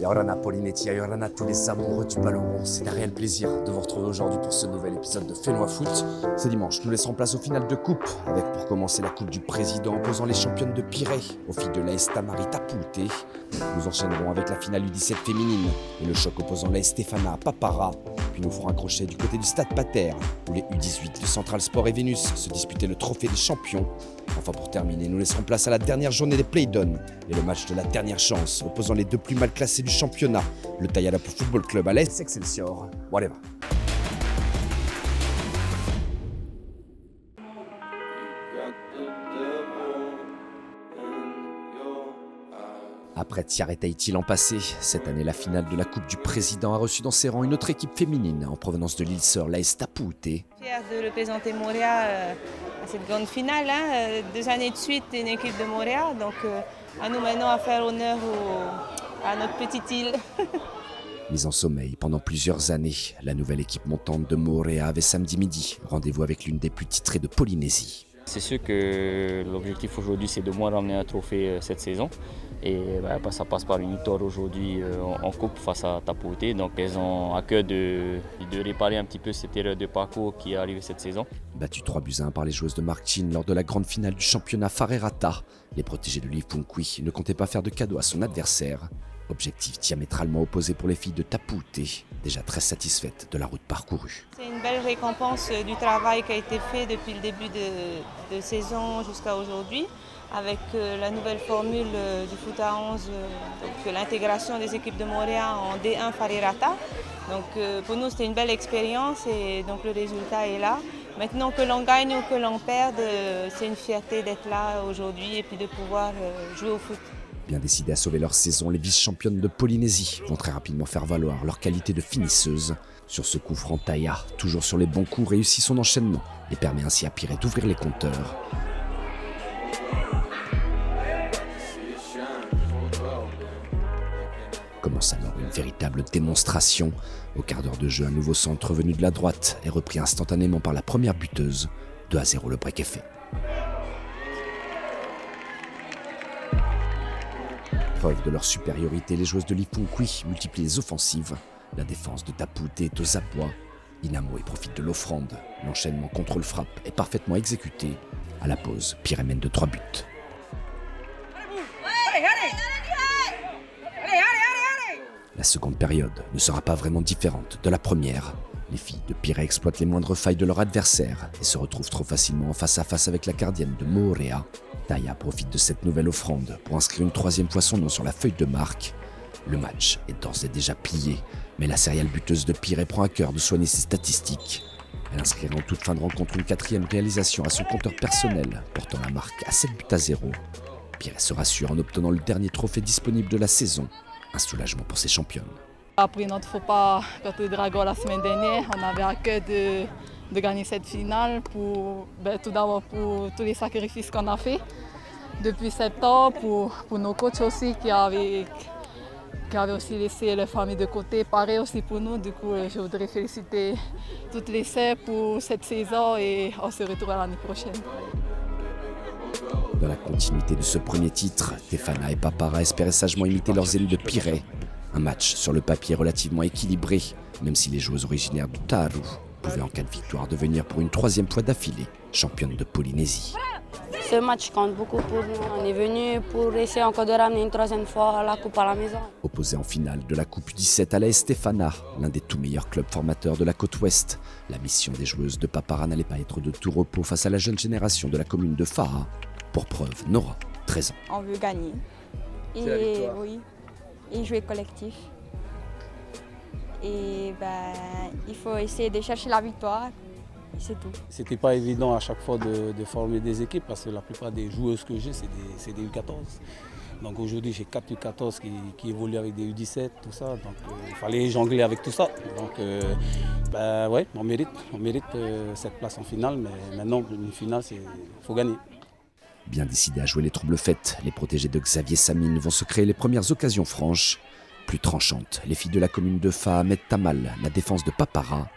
Yorana Polinetti, Yorana tous les amoureux du ballon. C'est un réel plaisir de vous retrouver aujourd'hui pour ce nouvel épisode de Fais-moi foot. Ce dimanche, nous laisserons place aux finales de coupe, avec pour commencer la Coupe du Président opposant les championnes de Pirée aux filles de l'AS Tamari Tapouté. Nous enchaînerons avec la finale U17 féminine et le choc opposant l'AS Stéphana à Papara. Puis nous ferons un crochet du côté du Stade Pater, où les U18 de Central Sport et Vénus se disputaient le trophée des champions. Enfin pour terminer, nous laisserons place à la dernière journée des Play-Down et le match de la dernière chance opposant les deux plus mal classés du championnat, le Tayalapo Football Club à l'AS Excelsior. Whatever. Après Tiare Tahiti l'an passé, cette année la finale de la Coupe du Président a reçu dans ses rangs une autre équipe féminine en provenance de l'île Sœur, l'AS Tapouté. Fière de représenter Moorea à cette grande finale, 2 années de suite une équipe de Moorea, donc à nous maintenant à faire honneur à notre petite île. Mise en sommeil pendant plusieurs années, la nouvelle équipe montante de Moorea avait samedi midi rendez-vous avec l'une des plus titrées de Polynésie. C'est sûr que l'objectif aujourd'hui c'est de moins ramener un trophée cette saison. Et ça passe par une victoire aujourd'hui en coupe face à Tapouté. Donc elles ont à cœur de réparer un petit peu cette erreur de parcours qui est arrivée cette saison. Battues 3-1 par les joueuses de Mark Chin lors de la grande finale du championnat Farerata, les protégés de Lipunkwi ne comptaient pas faire de cadeau à son adversaire. Objectif diamétralement opposé pour les filles de Tapouté, déjà très satisfaites de la route parcourue. C'est une belle récompense du travail qui a été fait depuis le début de saison jusqu'à aujourd'hui, avec la nouvelle formule du foot à 11, donc l'intégration des équipes de Moorea en D1 Farerata. Donc pour nous c'était une belle expérience et donc le résultat est là. Maintenant que l'on gagne ou que l'on perde, c'est une fierté d'être là aujourd'hui et puis de pouvoir jouer au foot. Bien décidées à sauver leur saison, les vice-championnes de Polynésie vont très rapidement faire valoir leur qualité de finisseuse. Sur ce coup franc, Taya, toujours sur les bons coups, réussit son enchaînement et permet ainsi à Pirée d'ouvrir les compteurs. Commence alors une véritable démonstration. Au quart d'heure de jeu, un nouveau centre venu de la droite est repris instantanément par la première buteuse. 2-0, le break est fait. Preuve de leur supériorité, les joueuses de Lipunkwi multiplient les offensives. La défense de Tapouté est aux abois. Inamoe profite de l'offrande. L'enchaînement contrôle-frappe est parfaitement exécuté. À la pause, Pirée mène de 3 buts. La seconde période ne sera pas vraiment différente de la première. Les filles de Pirée exploitent les moindres failles de leur adversaire et se retrouvent trop facilement en face à face avec la gardienne de Moorea. Taya profite de cette nouvelle offrande pour inscrire une 3e fois son nom sur la feuille de marque. Le match est d'ores et déjà plié, mais la serial buteuse de Pirée prend à cœur de soigner ses statistiques. Elle inscrira en toute fin de rencontre une 4e réalisation à son compteur personnel, portant la marque à 7-0. Pirée se rassure en obtenant le dernier trophée disponible de la saison. Un soulagement pour ses championnes. Après notre faux pas contre le Dragon la semaine dernière, on avait à cœur de gagner cette finale tout d'abord pour tous les sacrifices qu'on a fait depuis septembre, pour nos coachs aussi qui avaient aussi laissé leur famille de côté, pareil aussi pour nous. Du coup, je voudrais féliciter toutes les sœurs pour cette saison et on se retrouve l'année prochaine. Dans la continuité de ce premier titre, Tefana et Papara espéraient sagement imiter leurs élus de Pirée. Un match sur le papier relativement équilibré, même si les joueuses originaires de Taru pouvaient en cas de victoire devenir pour une 3e fois d'affilée championne de Polynésie. Ce match compte beaucoup pour nous. On est venu pour essayer encore de ramener une 3e fois la coupe à la maison. Opposé en finale de la Coupe U17 à l'AS Stéphana, l'un des tout meilleurs clubs formateurs de la côte ouest, la mission des joueuses de Papara n'allait pas être de tout repos face à la jeune génération de la commune de Fara. Pour preuve, Nora, 13 ans. On veut gagner. Et jouer collectif. Et il faut essayer de chercher la victoire. Et c'est tout. C'était pas évident à chaque fois de former des équipes parce que la plupart des joueuses que j'ai, c'est des U14. Donc aujourd'hui, j'ai 4 U14 qui évoluent avec des U17, tout ça. Donc il fallait jongler avec tout ça. Donc on mérite cette place en finale. Mais maintenant, une finale, il faut gagner. Bien décidés à jouer les troubles faites, les protégés de Xavier Samine vont se créer les premières occasions franches. Plus tranchantes, les filles de la commune de Fa mettent à mal la défense de Papara.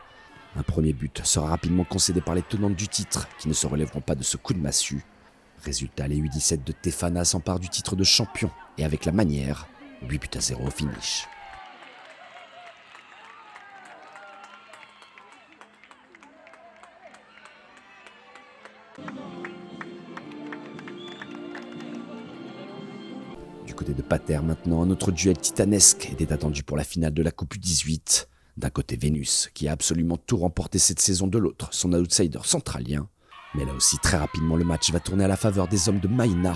Un premier but sera rapidement concédé par les tenantes du titre, qui ne se relèveront pas de ce coup de massue. Résultat, les U17 de Tefana s'emparent du titre de champion, et avec la manière, 8-0 au finish. Du côté de Pater maintenant, un autre duel titanesque était attendu pour la finale de la Coupe U18. D'un côté Vénus, qui a absolument tout remporté cette saison, de l'autre, son outsider centralien. Mais là aussi, très rapidement, le match va tourner à la faveur des hommes de Maïna.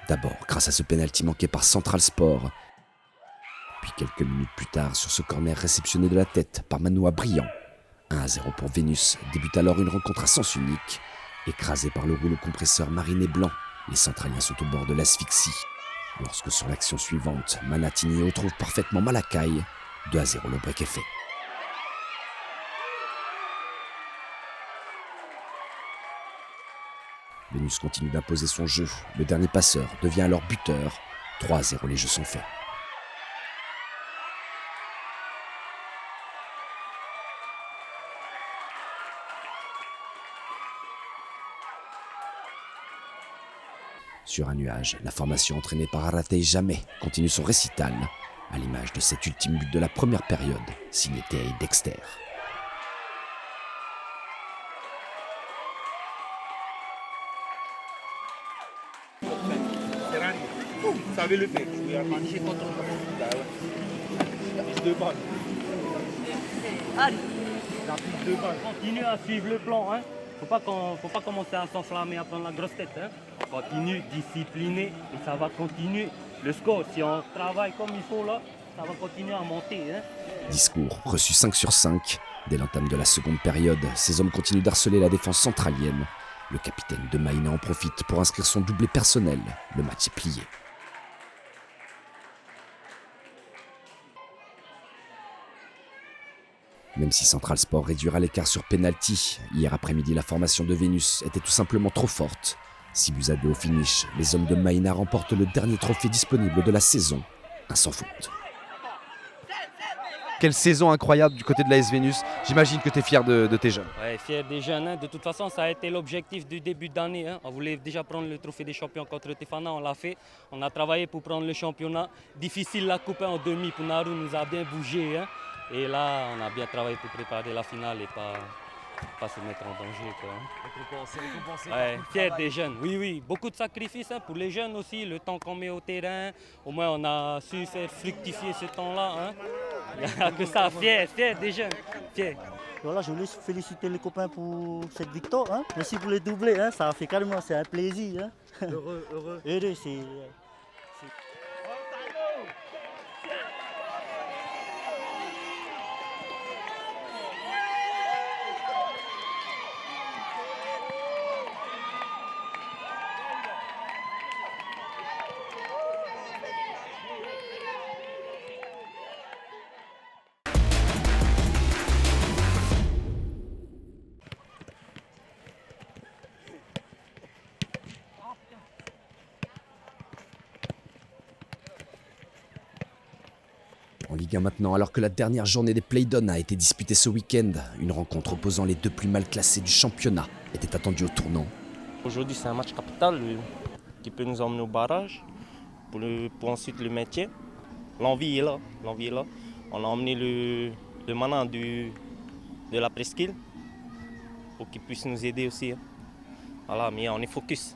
D'abord, grâce à ce pénalty manqué par Central Sport. Puis quelques minutes plus tard, sur ce corner réceptionné de la tête par Manoa Briand. 1-0 pour Vénus, débute alors une rencontre à sens unique. Écrasé par le rouleau compresseur mariné blanc, les Centraliens sont au bord de l'asphyxie. Lorsque sur l'action suivante, Manatini retrouve parfaitement Malakai, 2-0, le break est fait. Vénus continue d'imposer son jeu, le dernier passeur devient alors buteur, 3-0, les jeux sont faits. Sur un nuage, la formation entraînée par Aratei Jamais continue son récital, à l'image de cet ultime but de la première période, signé Thierry Dexter. Vous savez le faire. Il a mangé contre le deux balles. Allez, Il a pris deux balles. continue à suivre le plan. Hein. Faut pas commencer à s'enflammer, à prendre la grosse tête. Hein. Continue, discipliné, et ça va continuer. Le score, si on travaille comme il faut là, ça va continuer à monter. Hein. Discours reçu 5 sur 5. Dès l'entame de la seconde période, ces hommes continuent d'harceler la défense centralienne. Le capitaine de Maïna en profite pour inscrire son doublé personnel. Le match est plié. Même si Central Sport réduira l'écart sur penalty, hier après-midi, la formation de Vénus était tout simplement trop forte. 6-2 au finish, les hommes de Maïna remportent le dernier trophée disponible de la saison, un sans faute. Quelle saison incroyable du côté de l'AS Vénus. J'imagine que tu es fier de tes jeunes. Ouais, fier des jeunes. Hein. De toute façon, ça a été l'objectif du début d'année. Hein. On voulait déjà prendre le trophée des champions contre Tefana, on l'a fait. On a travaillé pour prendre le championnat. Difficile la coupe en demi pour Naru, nous a bien bougé. Hein. Et là, on a bien travaillé pour préparer la finale et pas se mettre en danger. Quoi. Ouais, fier des jeunes, oui, beaucoup de sacrifices hein, pour les jeunes aussi, le temps qu'on met au terrain, au moins on a su faire fructifier ce temps-là. Hein. Il n'y a que ça, fier des jeunes, fier. Voilà, je voulais féliciter les copains pour cette victoire. Hein. Merci pour les doublés, hein. Ça a fait carrément, c'est un plaisir. Hein. Heureux. Heureux, c'est... En Ligue 1 maintenant, alors que la dernière journée des Play-Doh a été disputée ce week-end, une rencontre opposant les deux plus mal classés du championnat était attendue au tournant. Aujourd'hui, c'est un match capital qui peut nous emmener au barrage pour ensuite le maintien. L'envie est là. On a emmené le manant de la presqu'île pour qu'il puisse nous aider aussi. Hein. Voilà, mais on est focus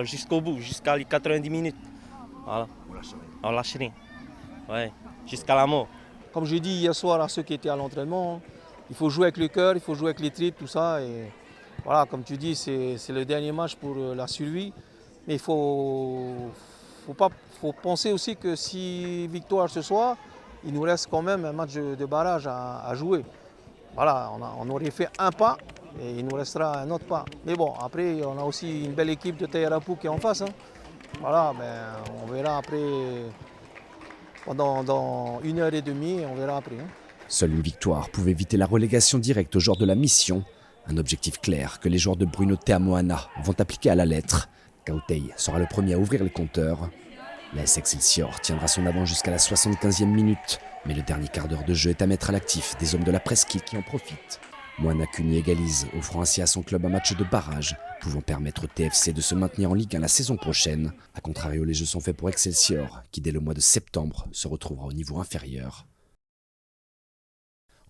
jusqu'au bout, jusqu'à les 90 minutes. Voilà. On lâche rien. Ouais. Jusqu'à la mort. Comme je dis hier soir à ceux qui étaient à l'entraînement, il faut jouer avec le cœur, il faut jouer avec les tripes, tout ça. Et voilà, comme tu dis, c'est le dernier match pour la survie. Mais il faut penser aussi que si victoire ce soir, il nous reste quand même un match de barrage à jouer. Voilà, on aurait fait un pas et il nous restera un autre pas. Mais bon, après, on a aussi une belle équipe de Tayarapu qui est en face. Hein. Voilà, on verra après. Dans 1h30, on verra après. Hein. Seule une victoire pouvait éviter la relégation directe aux joueurs de la mission. Un objectif clair que les joueurs de Bruno Teamoana vont appliquer à la lettre. Kautei sera le premier à ouvrir les compteurs. L'AS Excelsior tiendra son avance jusqu'à la 75e minute. Mais le dernier quart d'heure de jeu est à mettre à l'actif des hommes de la presqu'île qui en profitent. Moana Kuni égalise, offrant ainsi à son club un match de barrage pouvant permettre au TFC de se maintenir en Ligue 1 la saison prochaine. A contrario, les jeux sont faits pour Excelsior, qui dès le mois de septembre se retrouvera au niveau inférieur.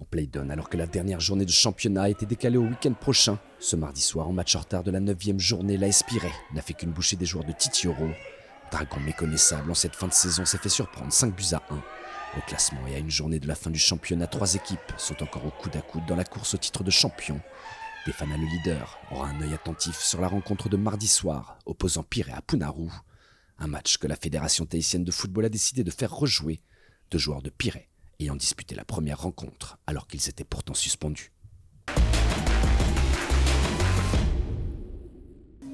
En play-down, alors que la dernière journée de championnat a été décalée au week-end prochain. Ce mardi soir, en match en retard de la 9e journée, l'AS Pirée n'a fait qu'une bouchée des joueurs de Titioro. Dragon méconnaissable en cette fin de saison s'est fait surprendre 5-1. Au classement et à une journée de la fin du championnat, 3 équipes sont encore au coude à coude dans la course au titre de champion. Tefana, le leader, aura un œil attentif sur la rencontre de mardi soir, opposant Pirée à Punaru. Un match que la Fédération tahitienne de football a décidé de faire rejouer 2 joueurs de Pirée ayant disputé la première rencontre alors qu'ils étaient pourtant suspendus.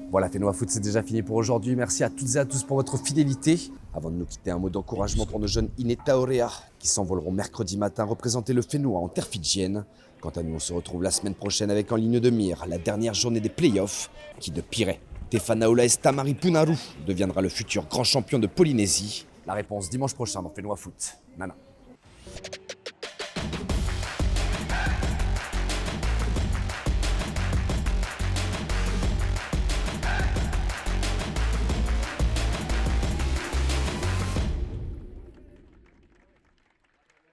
Voilà, Fénois Foot, c'est déjà fini pour aujourd'hui. Merci à toutes et à tous pour votre fidélité. Avant de nous quitter, un mot d'encouragement pour nos jeunes Ineta Orea qui s'envoleront mercredi matin représenter le Fénois en terre fidjienne. Quant à nous, on se retrouve la semaine prochaine avec en ligne de mire la dernière journée des playoffs qui de Pirée. Tefana Olaes Tamari Punaru deviendra le futur grand champion de Polynésie. La réponse dimanche prochain dans Fénois Foot. Nana.